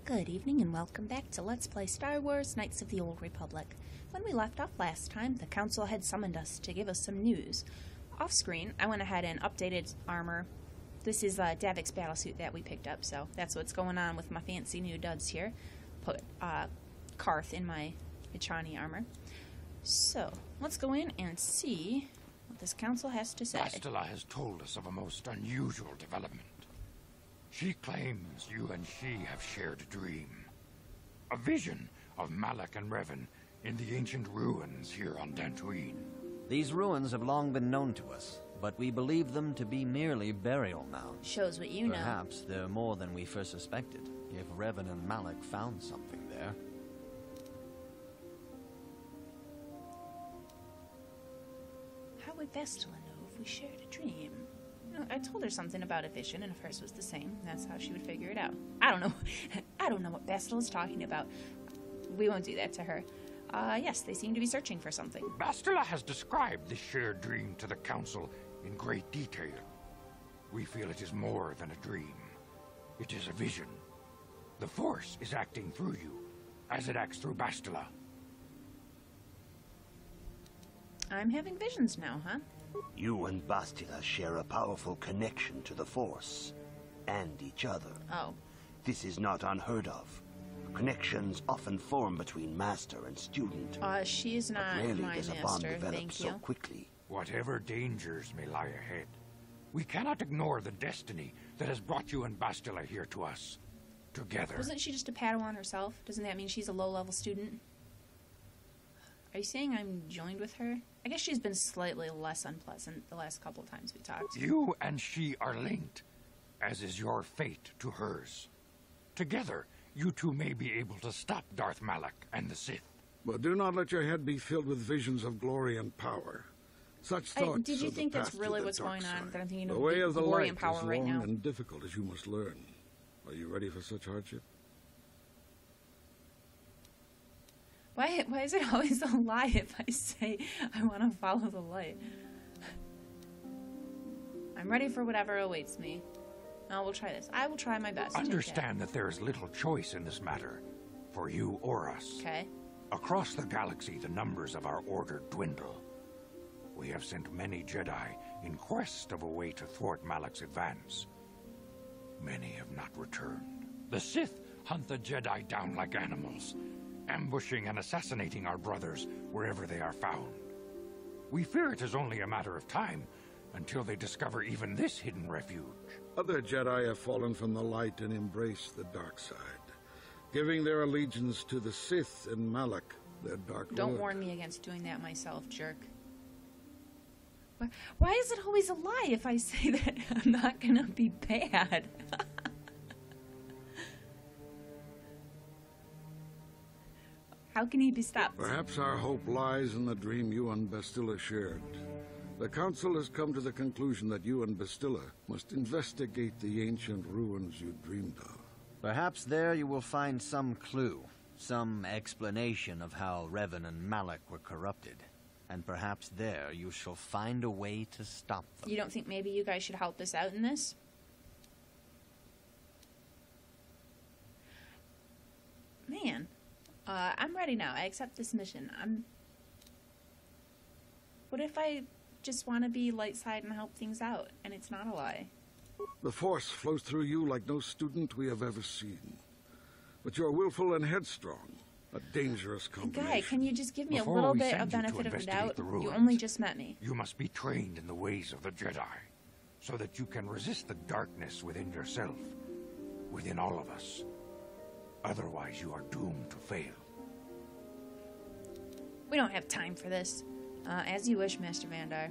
Good evening and welcome back to Let's Play Star Wars Knights of the Old Republic. When we left off last time, the Council had summoned us to give us some news. Off-screen, I went ahead and updated armor. This is Davik's battlesuit that we picked up, so that's what's going on with my fancy new duds here. Put Karth in my Ichani armor. So, let's go in and see what this Council has to say. Bastila has told us of a most unusual development. She claims you and she have shared a dream. A vision of Malak and Revan in the ancient ruins here on Dantooine. These ruins have long been known to us, but we believe them to be merely burial mounds. Shows what you know. Perhaps they're more than we first suspected, if Revan and Malak found something there. How would Bastila know if we shared a dream? I told her something about a vision, and if hers was the same, that's how she would figure it out. I don't know. I don't know what Bastila is talking about. We won't do that to her. Yes, they seem to be searching for something. Bastila has described this shared dream to the Council in great detail. We feel it is more than a dream. It is a vision. The Force is acting through you, as it acts through Bastila. I'm having visions now, huh? You and Bastila share a powerful connection to the Force, and each other. Oh. This is not unheard of. Connections often form between master and student. She is not rarely my does a bond master, develop thank so you. quickly. Whatever dangers may lie ahead, we cannot ignore the destiny that has brought you and Bastila here to us. Together. Wasn't she just a Padawan herself? Doesn't that mean she's a low-level student? Are you saying I'm joined with her? I guess she's been slightly less unpleasant the last couple of times we talked. You and she are linked, as is your fate to hers. Together, you two may be able to stop Darth Malak and the Sith. But do not let your head be filled with visions of glory and power. Such thoughts did you are the think that's path to really the what's dark going on? side. That I'm thinking the of way of the glory light and power is right long now. and difficult, as you must learn. Are you ready for such hardship? Why is it always a lie if I say I want to follow the light? I'm ready for whatever awaits me. Oh, we'll try this. I will try my best. Understand that there is little choice in this matter, for you or us. Okay. Across the galaxy, the numbers of our order dwindle. We have sent many Jedi in quest of a way to thwart Malak's advance. Many have not returned. The Sith hunt the Jedi down like animals, ambushing and assassinating our brothers wherever they are found. We fear it is only a matter of time until they discover even this hidden refuge. Other Jedi have fallen from the light and embraced the dark side, giving their allegiance to the Sith and Malak, their dark Don't lord. warn me against doing that myself, jerk. Why is it always a lie if I say that I'm not gonna be bad? How can he be stopped? Perhaps our hope lies in the dream you and Bastila shared. The Council has come to the conclusion that you and Bastila must investigate the ancient ruins you dreamed of. Perhaps there you will find some clue, some explanation of how Revan and Malak were corrupted. And perhaps there you shall find a way to stop them. You don't think maybe you guys should help us out in this? Man, I'm ready now. I accept this mission. What if I just want to be light side and help things out, and it's not a lie? The Force flows through you like no student we have ever seen. But you're willful and headstrong. A dangerous combination. Guy, can you just give me Before a little we bit send of you to benefit of the investigate doubt? the ruins, You only just met me. You must be trained in the ways of the Jedi, so that you can resist the darkness within yourself, within all of us. Otherwise, you are doomed to fail. We don't have time for this. As you wish, Master Vandar.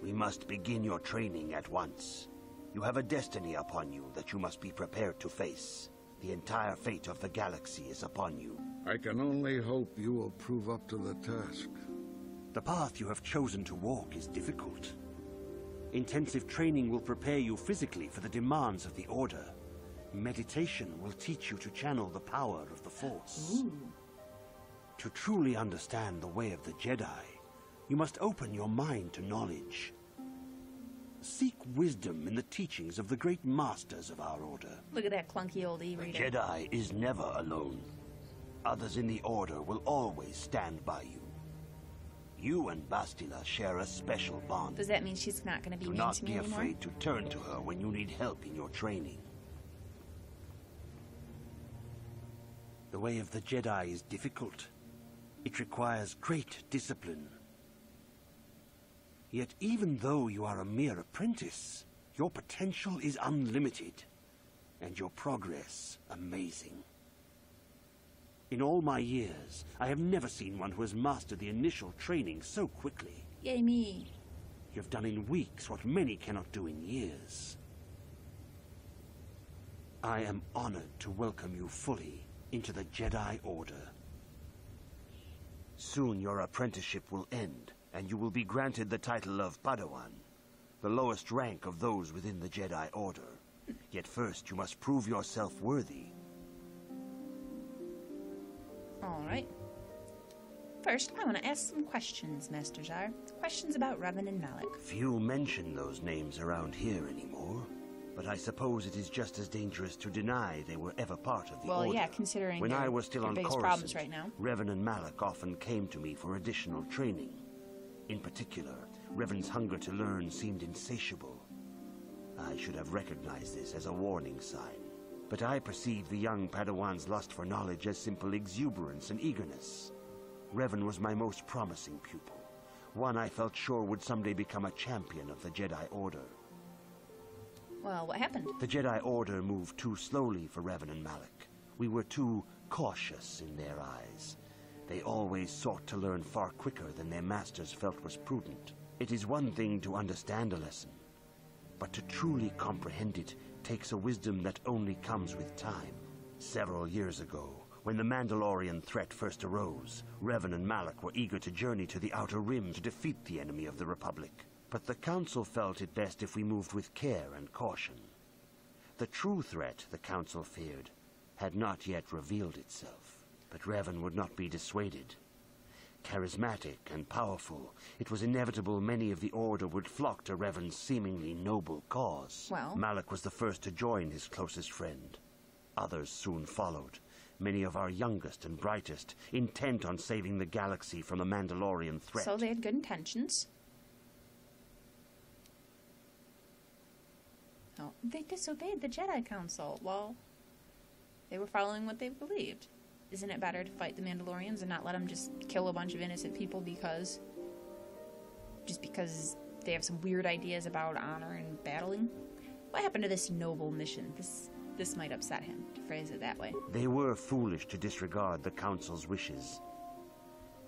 We must begin your training at once. You have a destiny upon you that you must be prepared to face. The entire fate of the galaxy is upon you. I can only hope you will prove up to the task. The path you have chosen to walk is difficult. Intensive training will prepare you physically for the demands of the Order. Meditation will teach you to channel the power of the Force. Ooh. To truly understand the way of the Jedi, you must open your mind to knowledge. seek wisdom in the teachings of the great masters of our order. Look at that clunky old The e-reader. Jedi is never alone. Others in the Order will always stand by you. You and Bastila share a special bond. Does that mean she's not going to be Do mean not to me be anymore? afraid to turn to her when you need help in your training. The way of the Jedi is difficult. It requires great discipline. Yet even though you are a mere apprentice, your potential is unlimited, and your progress amazing. In all my years, I have never seen one who has mastered the initial training so quickly. Yay me. You've done in weeks what many cannot do in years. I am honored to welcome you fully into the Jedi Order. Soon your apprenticeship will end, and you will be granted the title of Padawan, the lowest rank of those within the Jedi Order. Yet first you must prove yourself worthy. Alright. First, I want to ask some questions, Master Jar. Questions about Revan and Malak. Few mention those names around here anymore, but I suppose it is just as dangerous to deny they were ever part of the Well, Order. yeah, considering when their- I was still their on biggest Coruscant, problems right now. Revan and Malak often came to me for additional training. In particular, Revan's hunger to learn seemed insatiable. I should have recognized this as a warning sign. But I perceived the young Padawan's lust for knowledge as simple exuberance and eagerness. Revan was my most promising pupil, one I felt sure would someday become a champion of the Jedi Order. Well, what happened? The Jedi Order moved too slowly for Revan and Malak. We were too cautious in their eyes. They always sought to learn far quicker than their masters felt was prudent. It is one thing to understand a lesson, but to truly comprehend it takes a wisdom that only comes with time. Several years ago, when the Mandalorian threat first arose, Revan and Malak were eager to journey to the Outer Rim to defeat the enemy of the Republic. But the Council felt it best if we moved with care and caution. The true threat, the Council feared, had not yet revealed itself. But Revan would not be dissuaded. Charismatic and powerful, it was inevitable many of the Order would flock to Revan's seemingly noble cause. Well, Malak was the first to join his closest friend. Others soon followed, many of our youngest and brightest, intent on saving the galaxy from the Mandalorian threat. so they had good intentions. Oh, they disobeyed the Jedi Council. Well, they were following what they believed. Isn't it better to fight the Mandalorians and not let them just kill a bunch of innocent people because they have some weird ideas about honor and battling? What happened to this noble mission? This might upset him, to phrase it that way. They were foolish to disregard the Council's wishes.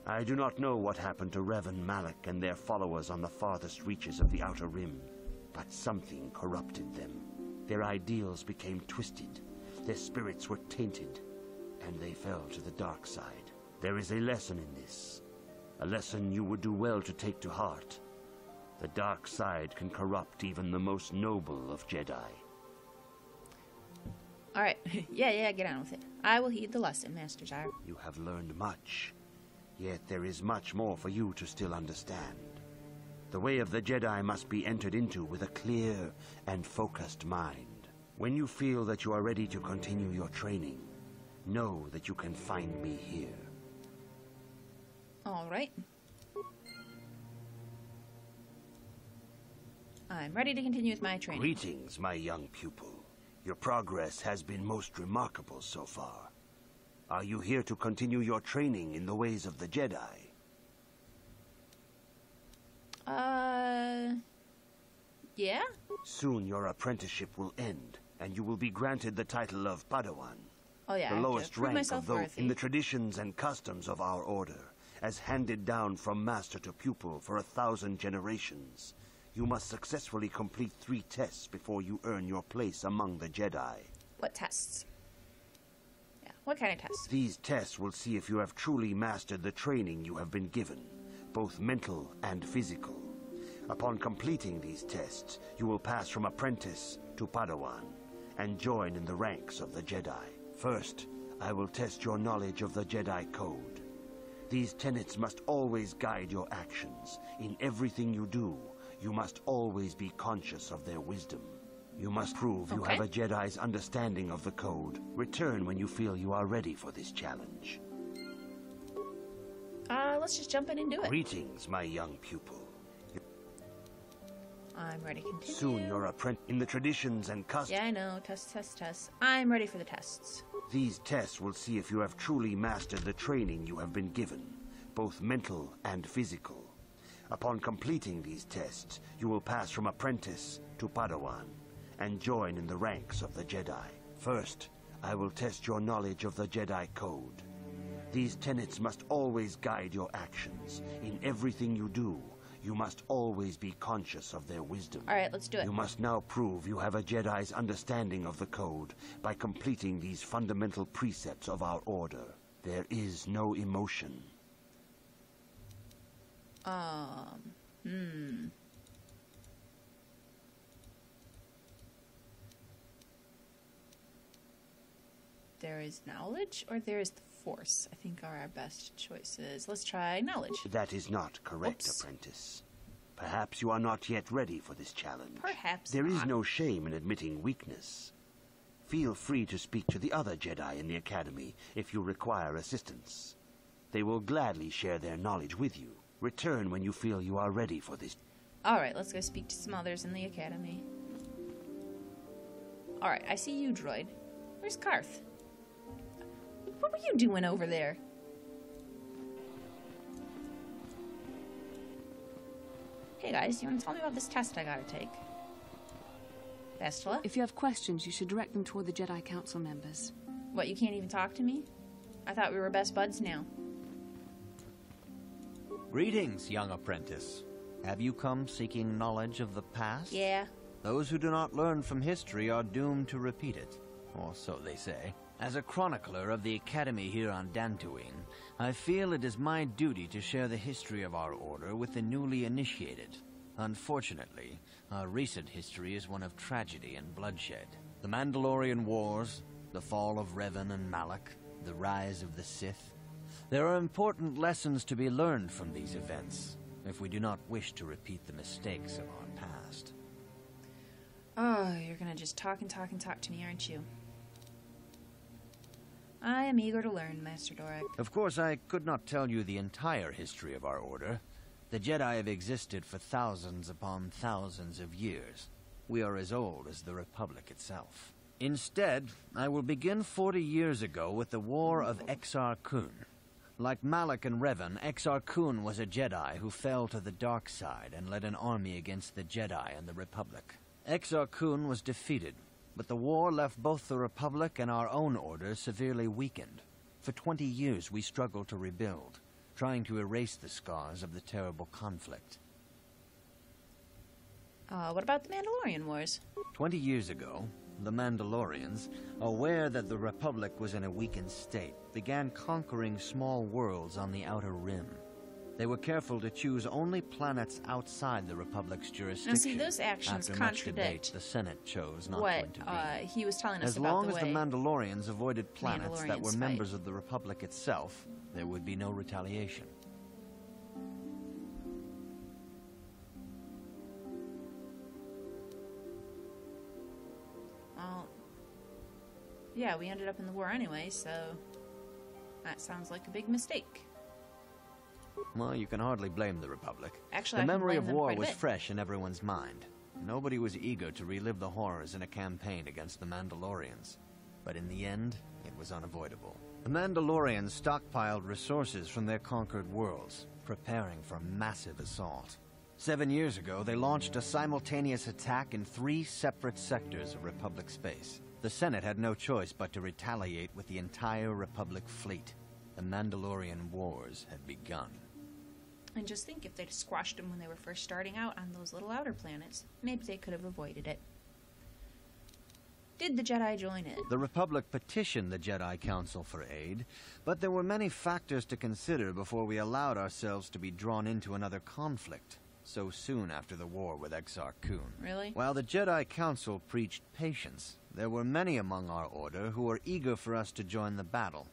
I do not know what happened to Revan, Malak, and their followers on the farthest reaches of the Outer Rim, but something corrupted them. Their ideals became twisted, their spirits were tainted, and they fell to the dark side. There is a lesson in this, a lesson you would do well to take to heart. The dark side can corrupt even the most noble of Jedi. Alright, yeah, get on with it. I will heed the lesson, Master Jar. You have learned much, yet there is much more for you to still understand. The way of the Jedi must be entered into with a clear and focused mind. When you feel that you are ready to continue your training, know that you can find me here. Alright. I'm ready to continue with my training. Greetings, my young pupil. Your progress has been most remarkable so far. Are you here to continue your training in the ways of the Jedi? Yeah? Soon your apprenticeship will end, and you will be granted the title of Padawan. Oh yeah, I The have to lowest prove rank myself of those worthy. in the traditions and customs of our order, as handed down from master to pupil for 1,000 generations. You must successfully complete 3 tests before you earn your place among the Jedi. What tests? Yeah, what kind of tests? These tests will see if you have truly mastered the training you have been given, both mental and physical. Upon completing these tests, you will pass from apprentice to Padawan, and join in the ranks of the Jedi. First, I will test your knowledge of the Jedi Code. These tenets must always guide your actions. In everything you do, you must always be conscious of their wisdom. You must prove you have a Jedi's understanding of the code. Return when you feel you are ready for this challenge. Let's just jump in and do it. Greetings, my young pupil. I'm ready to continue. Soon your apprentice in the traditions and customs. Yeah, I know. Tests. I'm ready for the tests. These tests will see if you have truly mastered the training you have been given, both mental and physical. Upon completing these tests, you will pass from apprentice to Padawan and join in the ranks of the Jedi. First, I will test your knowledge of the Jedi Code. These tenets must always guide your actions. In everything you do, you must always be conscious of their wisdom. All right, let's do it. You must now prove you have a Jedi's understanding of the code by completing these fundamental precepts of our order. There is no emotion. There is knowledge, or there is the Force, I think are our best choices. Let's try knowledge. That is not correct, Oops. Apprentice. Perhaps you are not yet ready for this challenge. Perhaps There is not. no shame in admitting weakness. Feel free to speak to the other Jedi in the Academy if you require assistance. They will gladly share their knowledge with you. Return when you feel you are ready for this. Alright, let's go speak to some others in the Academy. Alright, I see you, droid. Where's Karth? What were you doing over there? Hey guys, you want to tell me about this test I gotta take? Bastila? If you have questions, you should direct them toward the Jedi Council members. What, you can't even talk to me? I thought we were best buds now. Greetings, young apprentice. Have you come seeking knowledge of the past? Yeah. Those who do not learn from history are doomed to repeat it, or so they say. As a chronicler of the Academy here on Dantooine, I feel it is my duty to share the history of our order with the newly initiated. Unfortunately, our recent history is one of tragedy and bloodshed. The Mandalorian Wars, the fall of Revan and Malak, the rise of the Sith. There are important lessons to be learned from these events, if we do not wish to repeat the mistakes of our past. Oh, you're gonna just talk and talk and talk to me, aren't you? I am eager to learn, Master Dorek. Of course, I could not tell you the entire history of our order. The Jedi have existed for thousands upon thousands of years. We are as old as the Republic itself. Instead, I will begin 40 years ago with the War of Exar Kun. Like Malak and Revan, Exar Kun was a Jedi who fell to the dark side and led an army against the Jedi and the Republic. Exar Kun was defeated, but the war left both the Republic and our own order severely weakened. For 20 years we struggled to rebuild, trying to erase the scars of the terrible conflict. What about the Mandalorian Wars? 20 years ago, the Mandalorians, aware that the Republic was in a weakened state, began conquering small worlds on the Outer Rim. They were careful to choose only planets outside the Republic's jurisdiction. Now see, those actions After much debate, contradict the Senate chose not to what intervene. he was telling us As about long the as way the Mandalorians avoided planets that were Mandalorians members fight. of the Republic itself, there would be no retaliation. Well, yeah, we ended up in the war anyway, so that sounds like a big mistake. Well, you can hardly blame the Republic. Actually, the I can memory blame of them war quite a was bit. fresh in everyone's mind. Nobody was eager to relive the horrors in a campaign against the Mandalorians. But in the end, it was unavoidable. The Mandalorians stockpiled resources from their conquered worlds, preparing for a massive assault. 7 years ago, they launched a simultaneous attack in 3 separate sectors of Republic space. The Senate had no choice but to retaliate with the entire Republic fleet. The Mandalorian Wars had begun. And just think, if they'd squashed them when they were first starting out on those little outer planets, maybe they could have avoided it. Did the Jedi join in? The Republic petitioned the Jedi Council for aid, but there were many factors to consider before we allowed ourselves to be drawn into another conflict, so soon after the war with Exar Kun. Really? While the Jedi Council preached patience, there were many among our order who were eager for us to join the battle.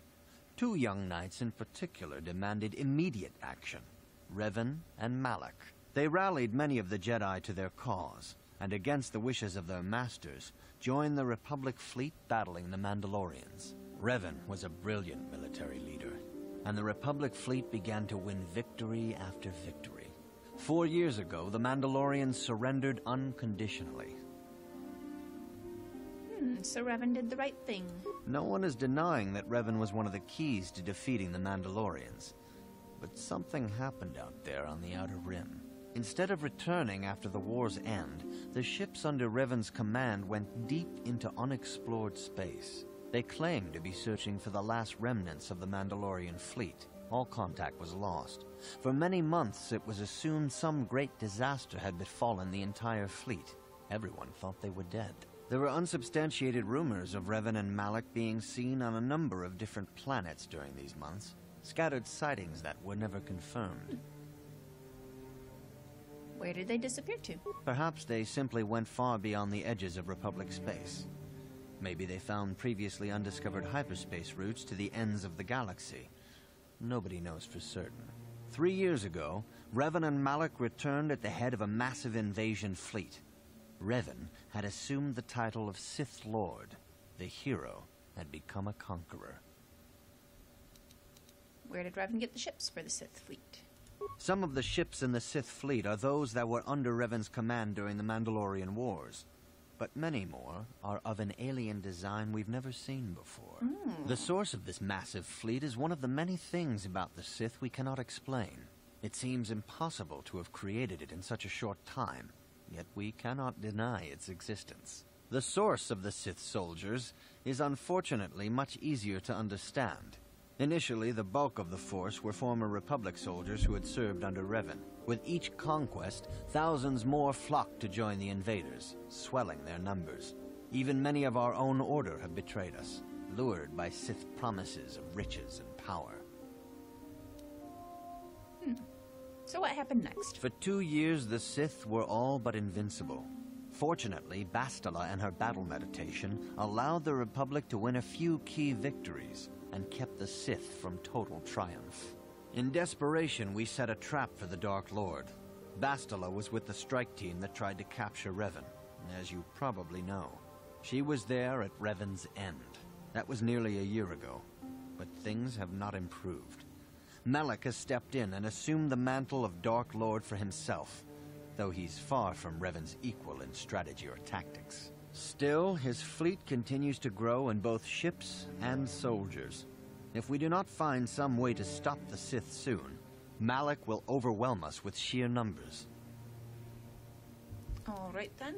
2 young knights in particular demanded immediate action, Revan and Malak. They rallied many of the Jedi to their cause, and against the wishes of their masters, joined the Republic fleet battling the Mandalorians. Revan was a brilliant military leader, and the Republic fleet began to win victory after victory. 4 years ago, the Mandalorians surrendered unconditionally. So Revan did the right thing. No one is denying that Revan was one of the keys to defeating the Mandalorians. But something happened out there on the Outer Rim. Instead of returning after the war's end, the ships under Revan's command went deep into unexplored space. They claimed to be searching for the last remnants of the Mandalorian fleet. All contact was lost. For many months, it was assumed some great disaster had befallen the entire fleet. Everyone thought they were dead. There were unsubstantiated rumors of Revan and Malak being seen on a number of different planets during these months. Scattered sightings that were never confirmed. Where did they disappear to? Perhaps they simply went far beyond the edges of Republic space. Maybe they found previously undiscovered hyperspace routes to the ends of the galaxy. Nobody knows for certain. 3 years ago, Revan and Malak returned at the head of a massive invasion fleet. Revan had assumed the title of Sith Lord. The hero had become a conqueror. Where did Revan get the ships for the Sith fleet? Some of the ships in the Sith fleet are those that were under Revan's command during the Mandalorian Wars. But many more are of an alien design we've never seen before. The source of this massive fleet is one of the many things about the Sith we cannot explain. It seems impossible to have created it in such a short time, yet we cannot deny its existence. The source of the Sith soldiers is unfortunately much easier to understand. Initially, the bulk of the force were former Republic soldiers who had served under Revan. With each conquest, thousands more flocked to join the invaders, swelling their numbers. Even many of our own order have betrayed us, lured by Sith promises of riches and power. So what happened next? For 2 years, the Sith were all but invincible. Fortunately, Bastila and her battle meditation allowed the Republic to win a few key victories and kept the Sith from total triumph. In desperation, we set a trap for the Dark Lord. Bastila was with the strike team that tried to capture Revan, as you probably know. She was there at Revan's end. That was nearly a year ago, but things have not improved. Malak has stepped in and assumed the mantle of Dark Lord for himself, though he's far from Revan's equal in strategy or tactics. Still, his fleet continues to grow in both ships and soldiers. If we do not find some way to stop the Sith soon, Malak will overwhelm us with sheer numbers. All right, then.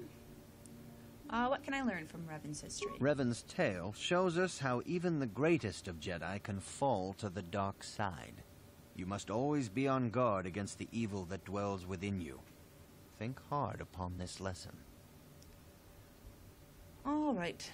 What can I learn from Revan's history? Revan's tale shows us how even the greatest of Jedi can fall to the dark side. You must always be on guard against the evil that dwells within you. Think hard upon this lesson. All right.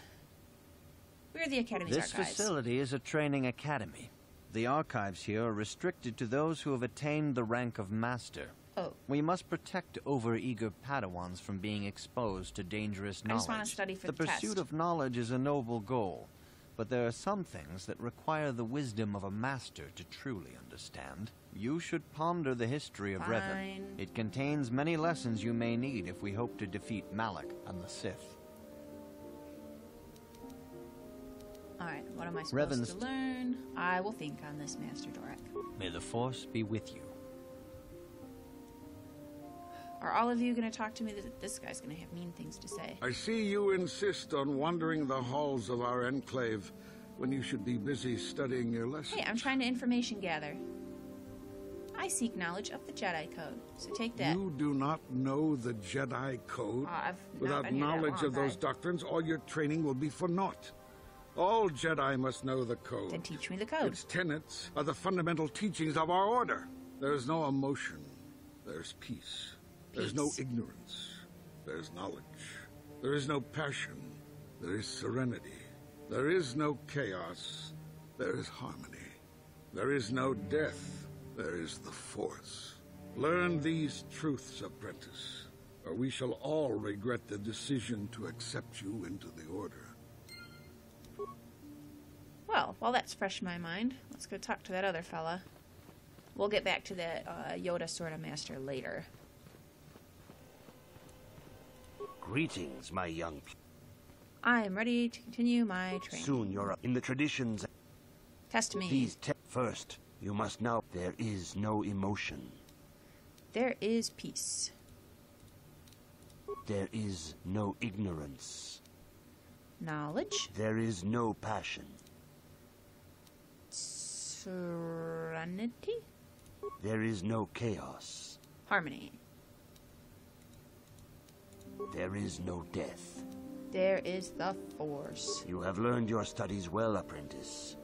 We're the Academy's This archives. facility is a training academy. The archives here are restricted to those who have attained the rank of Master. Oh. We must protect over-eager Padawans from being exposed to dangerous knowledge. I just want to study for the test. The pursuit of knowledge is a noble goal, but there are some things that require the wisdom of a master to truly understand. You should ponder the history of Revan. It contains many lessons you may need if we hope to defeat Malak and the Sith. Alright, what am I supposed Revan's to learn? I will think on this, Master Dorek. May the Force be with you. Are all of you going to talk to me? This guy's going to have mean things to say. I see you insist on wandering the halls of our enclave when you should be busy studying your lesson. Hey, I'm trying to information gather. I seek knowledge of the Jedi Code, so take that. You do not know the Jedi Code? I've not Without been here that knowledge long, of those right? doctrines, all your training will be for naught. All Jedi must know the Code. Then teach me the Code. Its tenets are the fundamental teachings of our order. There is no emotion. There's peace. There's no ignorance. There's knowledge. There is no passion. There is serenity. There is no chaos. There is harmony. There is no death. There is the Force. Learn these truths, Apprentice, or we shall all regret the decision to accept you into the Order. Well, while that's fresh in my mind, let's go talk to that other fella. We'll get back to that Yoda sort of master later. Greetings, my young. I am ready to continue my training. Soon you're up in the traditions. Test me. These first, you must know there is no emotion. There is peace. There is no ignorance. Knowledge. There is no passion. Serenity. There is no chaos. Harmony. There is no death. There is the Force. You have learned your studies well, Apprentice.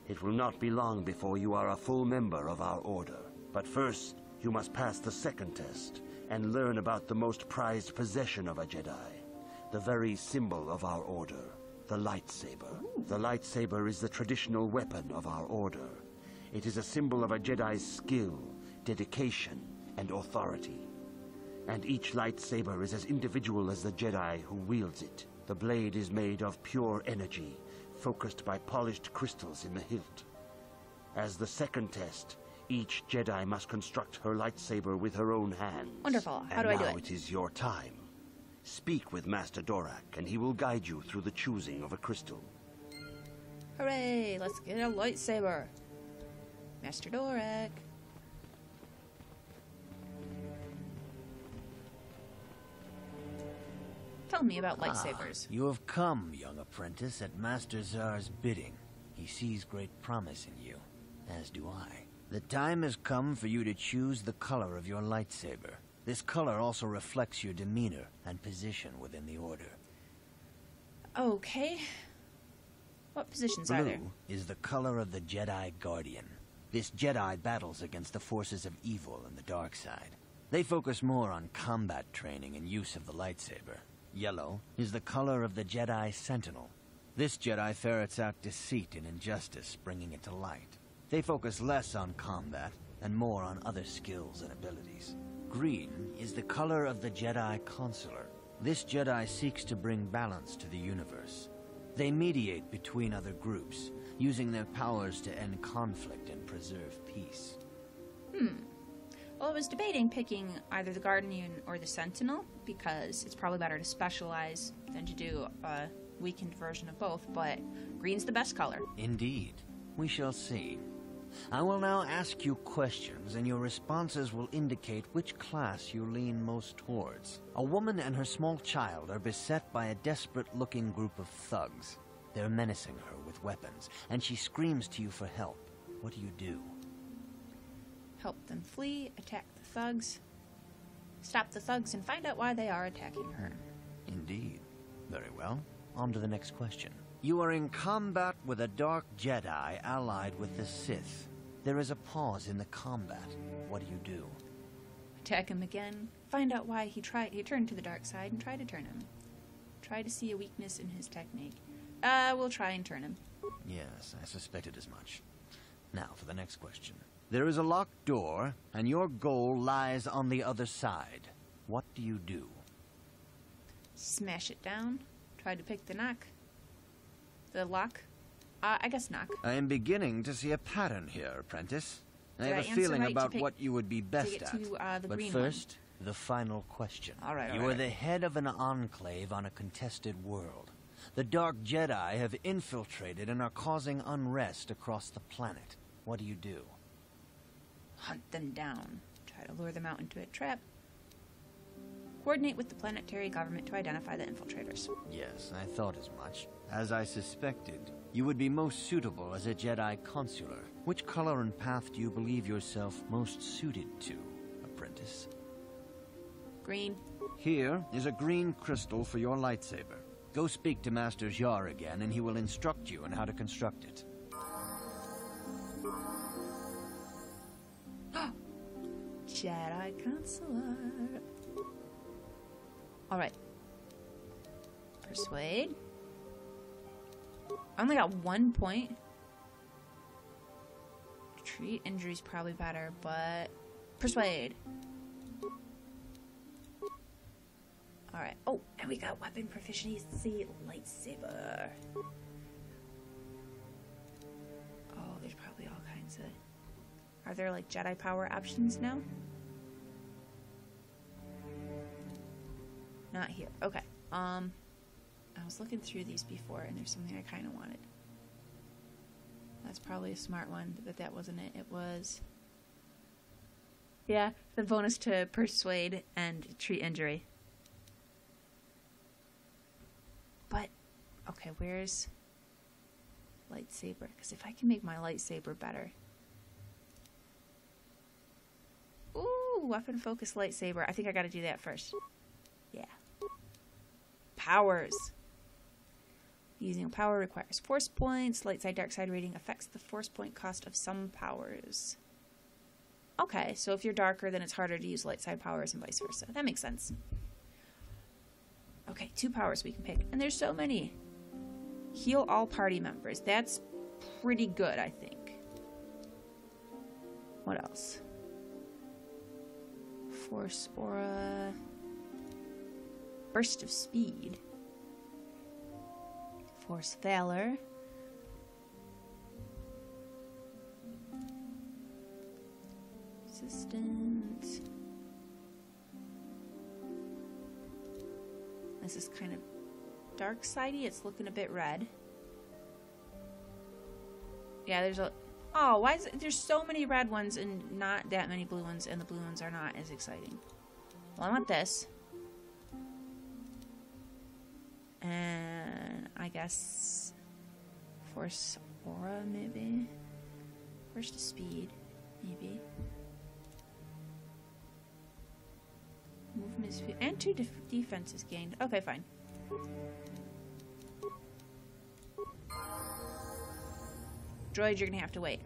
It will not be long before you are a full member of our order. But first, you must pass the second test and learn about the most prized possession of a Jedi. The very symbol of our order, the lightsaber. Ooh. The lightsaber is the traditional weapon of our order. It is a symbol of a Jedi's skill, dedication, and authority. And each lightsaber is as individual as the Jedi who wields it. The blade is made of pure energy, focused by polished crystals in the hilt. As the second test, each Jedi must construct her lightsaber with her own hands. Wonderful. How do I do now it? It is your time. Speak with Master Vrook, and he will guide you through the choosing of a crystal. Hooray! Let's get a lightsaber. Master Vrook. Tell me about lightsabers. You have come, young apprentice, at Master Zar's bidding. He sees great promise in you, as do I. The time has come for you to choose the color of your lightsaber. This color also reflects your demeanor and position within the Order. Okay. What positions are there? Blue is the color of the Jedi Guardian. This Jedi battles against the forces of evil and the dark side. They focus more on combat training and use of the lightsaber. Yellow is the color of the Jedi Sentinel. This Jedi ferrets out deceit and injustice, bringing it to light. They focus less on combat and more on other skills and abilities. Green is the color of the Jedi Consular. This Jedi seeks to bring balance to the universe. They mediate between other groups, using their powers to end conflict and preserve peace. Well, I was debating picking either the Guardian or the Sentinel, because it's probably better to specialize than to do a weakened version of both, but green's the best color. Indeed. We shall see. I will now ask you questions, and your responses will indicate which class you lean most towards. A woman and her small child are beset by a desperate-looking group of thugs. They're menacing her with weapons, and she screams to you for help. What do you do? Help them flee, attack the thugs, stop the thugs, and find out why they are attacking her. Indeed. Very well. On to the next question. You are in combat with a dark Jedi allied with the Sith. There is a pause in the combat. What do you do? Attack him again, find out why he turned to the dark side, and try to turn him. Try to see a weakness in his technique. We'll try and turn him. Yes, I suspected as much. Now for the next question. There is a locked door, and your goal lies on the other side. What do you do? Smash it down. Try to pick the lock. I guess knock. I am beginning to see a pattern here, Apprentice. I Did have I a answer feeling right to about pick- what you would be best get at. to, the But green first, the final question. All right. You are the head of an enclave on a contested world. The Dark Jedi have infiltrated and are causing unrest across the planet. What do you do? Hunt them down. Try to lure them out into a trap. Coordinate with the planetary government to identify the infiltrators. Yes, I thought as much. As I suspected, you would be most suitable as a Jedi Consular. Which color and path do you believe yourself most suited to, Apprentice? Green. Here is a green crystal for your lightsaber. Go speak to Master Jar again, and he will instruct you on how to construct it. Jedi Consular. Alright. Persuade. I only got 1 point. Treat injuries probably better, but persuade. Alright. Oh, and we got weapon proficiency lightsaber. Oh, there's probably all kinds of... Are there like Jedi power options now? Not here. Okay. I was looking through these before, and there's something I kind of wanted. That's probably a smart one, but that wasn't it. It was... Yeah, the bonus to persuade and treat injury. But, okay, where's lightsaber? Because if I can make my lightsaber better... Ooh, weapon focus lightsaber. I think I gotta do that first. Yeah. Powers. Using a power requires force points. Light side, dark side rating affects the force point cost of some powers. Okay, so if you're darker, then it's harder to use light side powers and vice versa. That makes sense. Okay, 2 powers we can pick. And there's so many. Heal all party members. That's pretty good, I think. What else? Force aura. Burst of speed. Force valor. Resistance. This is kind of dark sidey. It's looking a bit red. Yeah, there's a... Oh, why is it... There's so many red ones and not that many blue ones, and the blue ones are not as exciting. Well, I want this. And I guess... Force aura, maybe? Burst of speed, maybe. Movement speed. And 2 defenses gained. Okay, fine. Droid, you're gonna have to wait.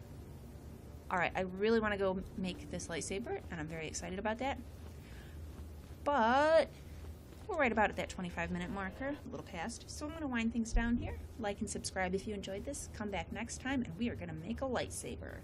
Alright, I really want to go make this lightsaber, and I'm very excited about that. But we're right about at that 25-minute marker, a little past. So I'm going to wind things down here. Like and subscribe if you enjoyed this. Come back next time, and we are going to make a lightsaber.